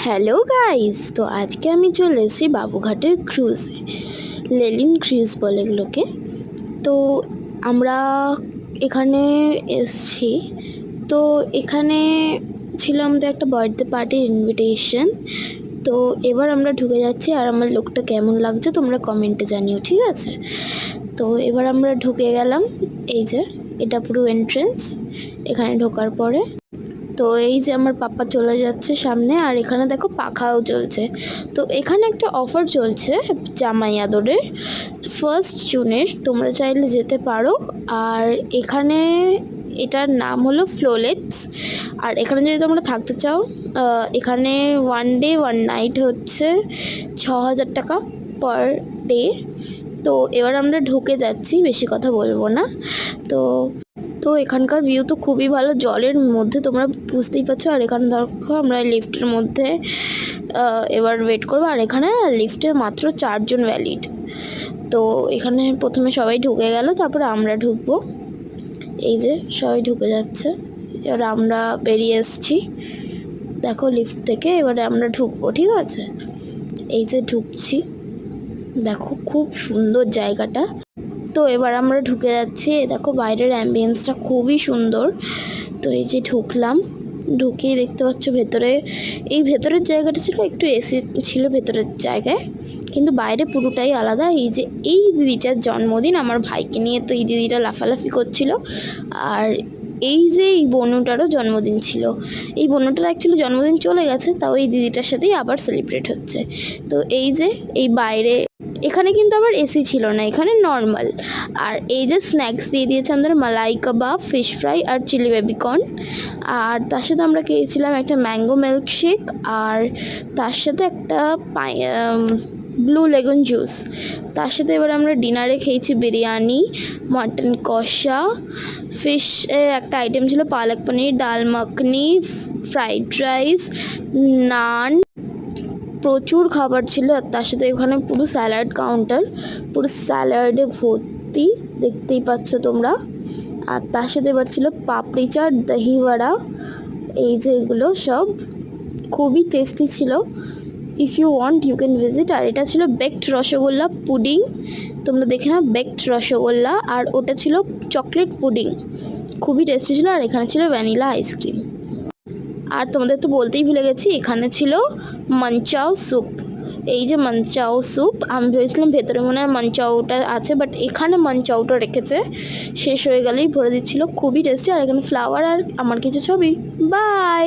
Hello guys, তো আজকে আমি চলে এসেছি বাবুঘাটের ক্রুজে। লেলিন ক্রুজ বলে এগুলোকে। তো আমরা এখানে এসছি। তো এখানে ছিল আমাদের একটা বার্থডে পার্টির ইনভিটেশন। তো এবার আমরা ঢুকে যাচ্ছি, আর আমার লোকটা কেমন লাগছে তোমরা কমেন্টে জানিও, ঠিক আছে? তো এবার আমরা ঢুকে গেলাম। এই যে এটা পুরো এন্ট্রেন্স। এখানে ঢোকার পরে তো এই যে আমার পাপা চলে যাচ্ছে সামনে, আর এখানে দেখো পাখাও চলছে। তো এখানে একটা অফার চলছে জামাই আদরের 1 জুনের, তোমরা চাইলে যেতে পারো। আর এখানে এটার নাম হলো ফ্লোলেক্স। আর এখানে যদি তোমরা থাকতে চাও, এখানে 1 ডে 1 নাইট হচ্ছে 6,000 টাকা পার ডে। তো এবার আমরা ঢুকে যাচ্ছি, বেশি কথা বলবো না। তো তো এখানকার ভিউ তো খুবই ভালো, জলের মধ্যে তোমরা বুঝতেই পারছো। আর এখানে দেখো আমরা লিফটের মধ্যে এবার ওয়েট করবো। আর এখানে লিফটে মাত্র 4 জন ভ্যালিড। তো এখানে প্রথমে সবাই ঢুকে গেল, তারপরে আমরা ঢুকবো। এই যে সবাই ঢুকে যাচ্ছে, এবার আমরা বেরিয়ে এসছি দেখো লিফট থেকে। এবারে আমরা ঢুকবো, ঠিক আছে? এই যে ঢুকছি, দেখো খুব সুন্দর জায়গাটা। তো এবার আমরা ঢুকে যাচ্ছি, দেখো বাইরের অ্যাম্বিয়েন্সটা খুবই সুন্দর। তো এই যে ঢুকলাম, ঢুকেই দেখতে পাচ্ছ ভেতরে, এই ভেতরের জায়গাটা ছিল একটু এসি ছিল ভেতরের জায়গায়, কিন্তু বাইরে পুরোটাই আলাদা। এই যে এই দিদিটার জন্মদিন, আমার ভাইকে নিয়ে তো এই দিদিটা লাফালাফি করছিল। আর এই যে এই বনুটারও জন্মদিন ছিল। এই বনুটার অ্যাকচুয়ালি জন্মদিন চলে গেছে, তাও এই দিদিটার সাথেই আবার সেলিব্রেট হচ্ছে। তো এই যে এই বাইরে, এখানে কিন্তু আবার এসি ছিল না, এখানে নর্মাল। আর এই যে স্ন্যাক্স দিয়ে দিয়েছে আমাদের মালাই কাবাব, ফিশ ফ্রাই আর চিলি বেবিকর্ন। আর তার সাথে আমরা খেয়েছিলাম একটা ম্যাঙ্গো মিল্কশেক, আর তার সাথে একটা ব্লু লেগুন জুস। তার সাথে এবার আমরা ডিনারে খেয়েছি বিরিয়ানি, মটন কষা, ফিশ একটা আইটেম ছিল পালক পনির, ডাল মাখনি, ফ্রাইড রাইস, নান, প্রচুর খাবার ছিল। আর তার সাথে এখানে পুরো স্যালাড কাউন্টার, পুরো স্যালাডে ভর্তি, দেখতেই পাচ্ছ তোমরা। আর তার সাথে এবার ছিল পাপড়ি চাট, দহি বড়া, এই যে এগুলো সব খুবই টেস্টি ছিল। If you want you can visit. আর এটা ছিল বেকড রসগোল্লা পুডিং, তোমরা দেখে নাও, বেকড রসগোল্লা। আর ওটা ছিল চকলেট পুডিং, খুবই টেস্টি ছিল। আর এখানে ছিল ভ্যানিলা আইসক্রিম। আর তোমাদের তো বলতেই ভুলে গেছি, এখানে ছিল মানচাও স্যুপ। এই যে মানচাও স্যুপ, আমি ভেবেছিলাম ভেতরে মনে হয় মানচাওটা আছে, বাট এখানে মানচাওটা রেখেছে, শেষ হয়ে গেলেই ভরে দিচ্ছিল, খুবই টেস্টি। আর এখানে ফ্লাওয়ার আর আমার কিছু ছবি। বাই।